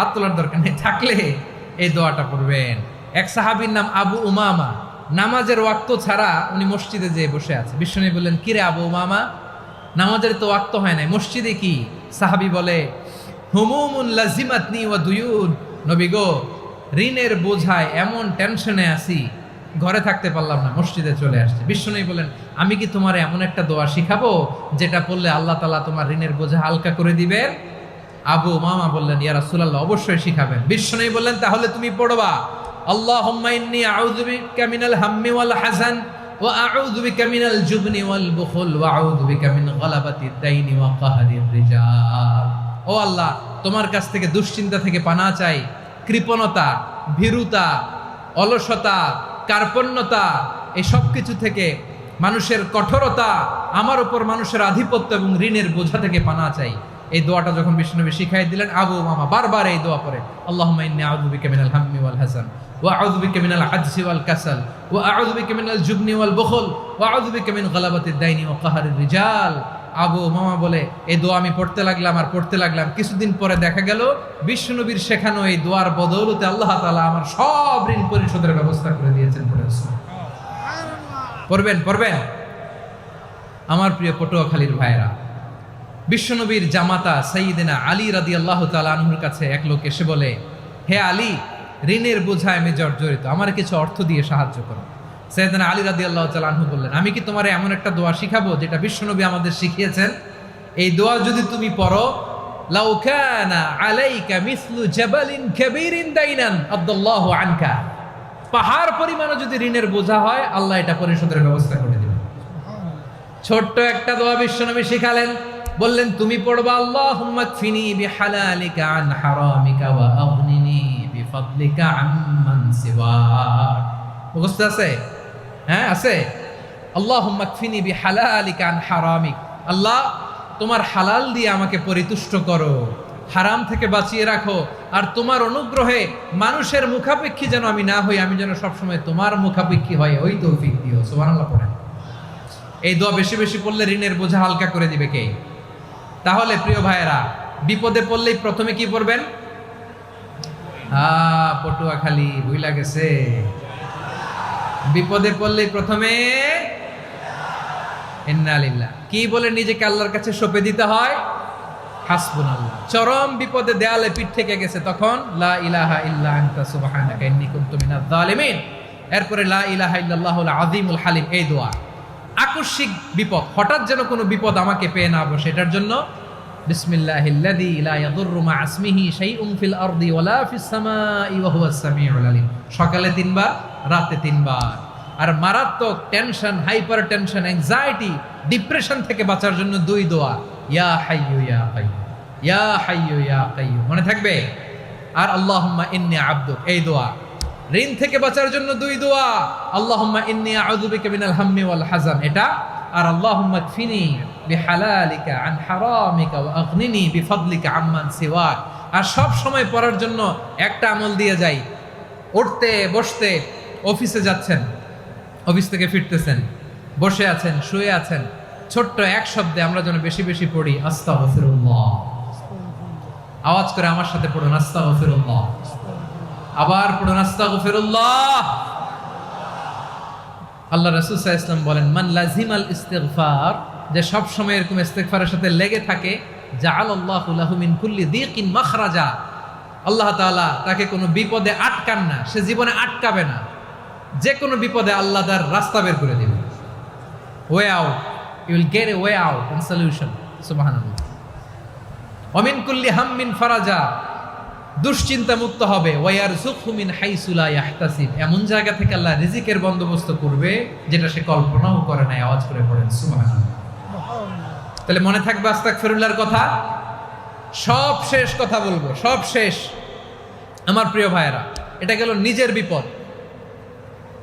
হাত তোলার দরকার নেই, থাকলে এই দোয়াটা পড়বেন। এক সাহাবীর নাম আবু উমামা, নামাজের ওয়াক্ত ছাড়া উনি মসজিদে যেয়ে বসে আছে। বিশ্বনবী বললেন, কিরে আবু উমামা, নামাজের তো ওয়াক্ত হয় নাই, মসজিদে কি? সাহাবী বলে, হুমুমুন লাজিমাতনি ওয়া দুয়ুন, নবী গো, ঋণের বোঝায় এমন টেনশনে আছি, ঘরে থাকতে পারলাম না, মসজিদে চলে আসছে। বিশ্বনবী বলেন, আমি কি তোমার এমন একটা দোয়া শিখাবো যেটা পড়লে আল্লাহ তাআলা তোমার ঋণের বোঝা হালকা করে দিবেন? আবু উমামা বললেন, ইয়া রাসূলুল্লাহ, অবশ্যই শিখাবেন। বিশ্বনবী বললেন, তাহলে তুমি পড়বা, আল্লাহুম্মা ইন্নী আউযু বিকা মিনাল হাম্মি ওয়াল হাযান ওয়া আউযু বিকা মিনাল জুবনি ওয়াল বুখল ওয়া আউযু বিকা মিন গালাবাতিদ দাইনি ওয়া কাহরির রিজাল। ও আল্লাহ, তোমার কাছ থেকে দুশ্চিন্তা থেকে পানাহ চাই, কৃপণতা, ভীরুতা, অলসতা, কার্পণ্যতা, এই সব কিছু থেকে, মানুষের কঠোরতা, আমার উপর মানুষের আধিপত্য এবং ঋণের বোঝা থেকে পানাহ চাই। এই দোয়াটা যখন বিশ্বনবী শিখাই দিলেন, আবু উমামা বারবার এই দোয়া পড়ে, আল্লাহুম্মা ইন্নী আউযু বিকা মিনাল হাম্মি ওয়াল হাযান ওয়া আউযু বিকা মিনাল আজজি ওয়াল কাসাল ওয়া আউযু বিকা মিনাল জুবনি ওয়াল বুখল ওয়া আউযু বিকা মিন গালাবাতিদ দাইনি ওয়া কাহরির রিজাল। আবু উমামা বলে, এই দোয়া আমি পড়তে লাগলাম। কিছুদিন পরে দেখা গেল বিশ্বনবীর শেখানো এই দোয়ার বদৌলতে আল্লাহ তাআলা আমার সব ঋণ পরিশোধের ব্যবস্থা করে দিয়েছেন। পড়বেন। আমার প্রিয় পটুয়াখালীর ভাইরা, বিশ্বনবীর জামাতা সাইয়্যিদিনা আলী রাদিয়াল্লাহু তাআলা আনহুর কাছে এক লোক এসে বলে, হে আলী, ঋণের বোঝায় আমি জর্জরিত, আমার কিছু অর্থ দিয়ে সাহায্য করো। সাইয়্যিদিনা আলী রাদিয়াল্লাহু তাআলা আনহু বললেন, আমি কি তোমার এমন একটা দোয়া শিখাবো যেটা বিশ্বনবী আমাদের শিখিয়েছেন? এই দোয়া যদি তুমি পড়ো, লাউ কানা আলাইকা মিসলু জাবালিন কাবীরিন দাইনান আদাল্লাহু আনকা, পাহাড় পরিমাণও যদি ঋণের বোঝা হয়, আল্লাহ এটা পরিশোধের ব্যবস্থা করে দিবেন। ছোট্ট একটা দোয়া বিশ্বনবী শিখালেন, বললেন, তুমি পড়বা, আল্লাহুম্মা কফিনি বিহালালিকা আন হারামিকা ওয়া আগনিনি বিফাদলিকা আম্মান সিওয়াক। মুখস্থ আছে? হ্যাঁ, আছে। আল্লাহুম্মা কফিনি বিহালালিকা আন হারামিক, আল্লাহ তোমার হালাল দিয়ে আমাকে পরিতুষ্ট করো, হারাম থেকে বাঁচিয়ে রাখো, আর তোমার অনুগ্রহে মানুষের মুখাপেক্ষী যেন আমি না হই, আমি যেন সবসময় তোমার মুখাপেক্ষী হয়, ওই তৌফিক দিও। সুবহানাল্লাহ পড়েন। এই দোয়া বেশি বেশি পড়লে ঋণের বোঝা হালকা করে দিবে কে? তাহলে প্রিয় ভাইয়েরা, বিপদে পড়লেই প্রথমে কি পড়বেন? পটুয়াখালী ভুইলা গেছে। বিপদে পড়লেই প্রথমে ইন্না লিল্লাহ কি বলে নিজেকে আল্লাহর কাছে সঁপে দিতে হয়? হাসবুনাল্লাহ। চরম বিপদে দেয়ালে পিঠ থেকে গেছে, তখন লা ইলাহা ইল্লা আনতা সুবহানাকা ইন্নী কুনতু মিনাজ জালিমিন। এরপরে লা ইলাহা ইল্লাল্লাহুল আযীমুল হালিম, এই দোয়া। আকস্মিক বিপদ, হঠাৎ যেন কোনো বিপদ আমাকে পেয়ে না বসে, এটার জন্য বিসমিল্লাহিল্লাযী লা ইয়াদুররু মা ইসমিহি শাইউন ফিল আরদি ওয়ালা ফিস সামাই ওয়া হুয়াস সামিউল আলিম। সকালে 3 বার, রাতে 3 বার। আর মারাত্মক tension, hyper tension, anxiety, depression থেকে বাঁচার জন্য 2 দোয়া, ইয়া হাইয়্যু ইয়া কাইয়্যুম, ইয়া হাইয়্যু ইয়া কাইয়্যুম, মনে থাকবে? আর আল্লাহুম্মা ইন্নী আবদুক, এই দোয়া। ঋণ থেকে বাঁচার জন্য 2 দোয়া, আল্লাহুম্মা ইন্নী আউযু বিকা মিনাল হাম্মি ওয়াল হাযান, এটা। আর আল্লাহুম্মা কফিনি বিহালালিকা আন হারামিকা ওয়া আগনিনি বিফাদলিকা আম্মান সিওয়াক। আর সব সময় পড়ার জন্য একটা আমল দিয়ে যাই, উঠতে বসতে, অফিসে যাচ্ছেন, অফিস থেকে ফিরতেছেন, বসে আছেন, শুয়ে আছেন, ছোট্ট এক শব্দে আমরা যেন বেশি বেশি পড়ি, আস্তাগফিরুল্লাহ। আওয়াজ করে আমার সাথে পড়ুন, আস্তাগফিরুল্লাহ। আবার পড়ুন, আস্তাগফিরুল্লাহ। আল্লাহ রাসূল সাল্লাল্লাহু আলাইহি ওয়াসাল্লাম বলেন, মান লাজিমাল ইস্তিগফার, যে সব সময় এরকম ইস্তিগফারের সাথে লেগে থাকে, জাআলাল্লাহু লাহু মিন কুল্লি দীকিন মাখরাজা, আল্লাহ তাআলা তাকে কোনো বিপদে আটকান না, সে জীবনে আটকাবে না, যে কোনো বিপদে আল্লাহ তার রাস্তা বের করে দিবে। Way out, you will get a way out and solution. সুবহানাল্লাহ। ওয়া মিন কুল্লি হাম্মিন ফারাজা, দুশ্চিন্তা মুক্ত হবে। ওয়ারযুকহু মিন হাইসু লা ইয়াহতাসিব, এমন জায়গা থেকে আল্লাহ রিজিকের বন্দোবস্ত করবে যেটা সে কল্পনাও করে নাই। আওয়াজ করে পড়েন সুবহানাল্লাহ। তাহলে মনে থাকবে আস্তাগফিরুল্লাহর কথা। সব শেষ কথা বলবো, সব শেষ। আমার প্রিয় ভাইয়েরা, এটা গেল নিজের বিপদ।